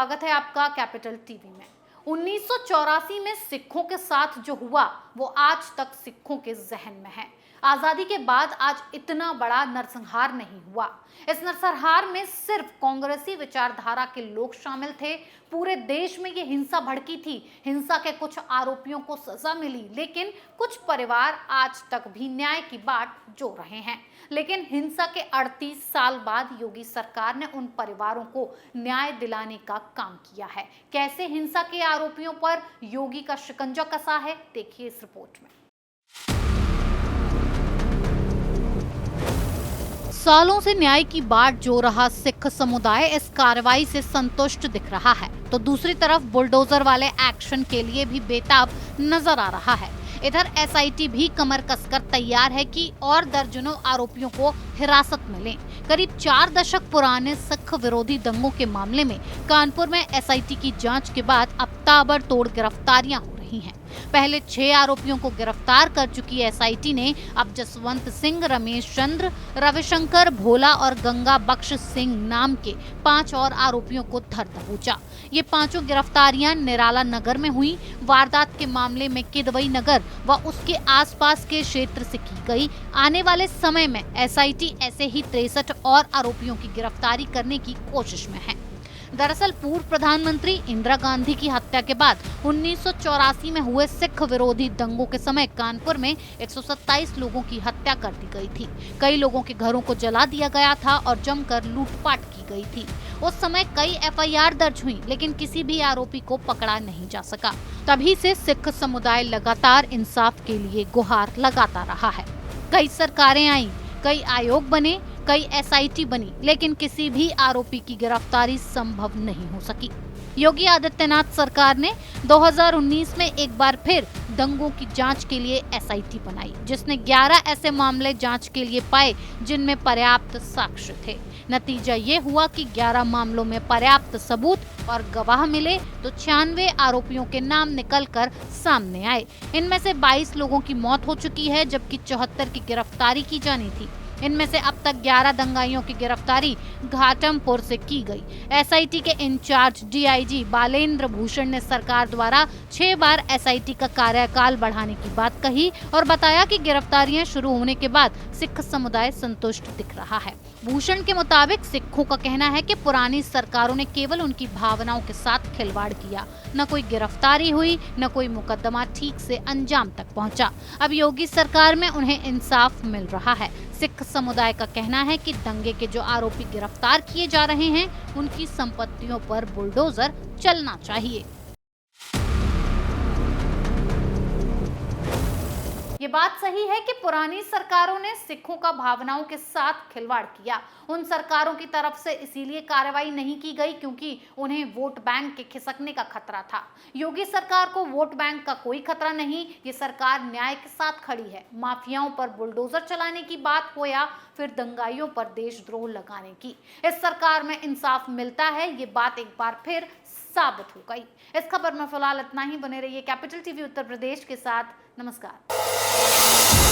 स्वागत है आपका कैपिटल टीवी में। 1984 में सिखों के साथ जो हुआ वो आज तक सिखों के जहन में है। आजादी के बाद आज इतना बड़ा नरसंहार नहीं हुआ। इस नरसंहार में सिर्फ कांग्रेसी विचारधारा के लोग शामिल थे। पूरे देश में ये हिंसा भड़की थी। हिंसा के कुछ आरोपियों को सजा मिली, लेकिन कुछ परिवार आज तक भी न्याय की बाट जो रहे हैं। लेकिन हिंसा के 38 साल बाद योगी सरकार ने उन परिवारों को न्याय दिलाने का काम किया है। कैसे हिंसा के आरोपियों पर योगी का शिकंजा कसा है, देखिए इस रिपोर्ट में। सालों से न्याय की बाट जो रहा सिख समुदाय इस कार्रवाई से संतुष्ट दिख रहा है, तो दूसरी तरफ बुलडोजर वाले एक्शन के लिए भी बेताब नजर आ रहा है। इधर एसआईटी भी कमर कसकर तैयार है कि और दर्जनों आरोपियों को हिरासत में लें। करीब 4 दशक पुराने सिख विरोधी दंगों के मामले में कानपुर में एसआईटी की जांच के बाद अब ताबड़तोड़ गिरफ्तारियां हो रही हैं। पहले 6 आरोपियों को गिरफ्तार कर चुकी एसआईटी ने अब जसवंत सिंह, रमेश चंद्र, रविशंकर भोला और गंगा बख्श सिंह नाम के 5 और आरोपियों को धर दबोचा। ये पांचों गिरफ्तारियां निराला नगर में हुई। वारदात के मामले में किदवई नगर व उसके आसपास के क्षेत्र से की गई। आने वाले समय में एसआईटी ऐसे ही 63 और आरोपियों की गिरफ्तारी करने की कोशिश में है। दरअसल पूर्व प्रधानमंत्री इंदिरा गांधी की हत्या के बाद 1984 में हुए सिख विरोधी दंगों के समय कानपुर में 127 लोगों की हत्या कर दी गई थी। कई लोगों के घरों को जला दिया गया था और जमकर लूटपाट की गई थी। उस समय कई एफआईआर दर्ज हुई, लेकिन किसी भी आरोपी को पकड़ा नहीं जा सका। तभी से सिख समुदाय लगातार इंसाफ के लिए गुहार लगाता रहा है। कई सरकारें आई, कई आयोग बने, कई एसआईटी बनी, लेकिन किसी भी आरोपी की गिरफ्तारी संभव नहीं हो सकी। योगी आदित्यनाथ सरकार ने 2019 में एक बार फिर दंगों की जांच के लिए एसआईटी बनाई, जिसने 11 ऐसे मामले जांच के लिए पाए जिनमें पर्याप्त साक्ष्य थे। नतीजा ये हुआ कि 11 मामलों में पर्याप्त सबूत और गवाह मिले तो 96 आरोपियों के नाम निकलकर सामने आए। इनमें से 22 लोगों की मौत हो चुकी है, जबकि 74 की गिरफ्तारी की जानी थी। इनमें से अब तक 11 दंगाइयों की गिरफ्तारी घाटमपुर से की गई। एसआईटी के इंचार्ज डीआईजी बालेंद्र भूषण ने सरकार द्वारा 6 बार एसआईटी का कार्यकाल बढ़ाने की बात कही और बताया कि गिरफ्तारियां शुरू होने के बाद सिख समुदाय संतुष्ट दिख रहा है। भूषण के मुताबिक सिखों का कहना है कि पुरानी सरकारों ने केवल उनकी भावनाओं के साथ खिलवाड़ किया। न कोई गिरफ्तारी हुई, न कोई मुकदमा ठीक से अंजाम तक पहुंचा। अब योगी सरकार में उन्हें इंसाफ मिल रहा है। सिख समुदाय का कहना है कि दंगे के जो आरोपी गिरफ्तार किए जा रहे हैं, उनकी संपत्तियों पर बुलडोजर चलना चाहिए। ये बात सही है कि पुरानी सरकारों ने सिखों का भावनाओं के साथ खिलवाड़ किया। उन सरकारों की तरफ से इसीलिए कार्रवाई नहीं की गई क्योंकि उन्हें वोट बैंक के खिसकने का खतरा था। योगी सरकार को वोट बैंक का कोई खतरा नहीं। ये सरकार न्याय के साथ खड़ी है। माफियाओं पर बुलडोजर चलाने की बात हो या फिर दंगाइयों पर देशद्रोह लगाने की, इस सरकार में इंसाफ मिलता है। ये बात एक बार फिर साबित हो गई। इस खबर में फिलहाल इतना ही। बने रहिए कैपिटल टीवी उत्तर प्रदेश के साथ। नमस्कार।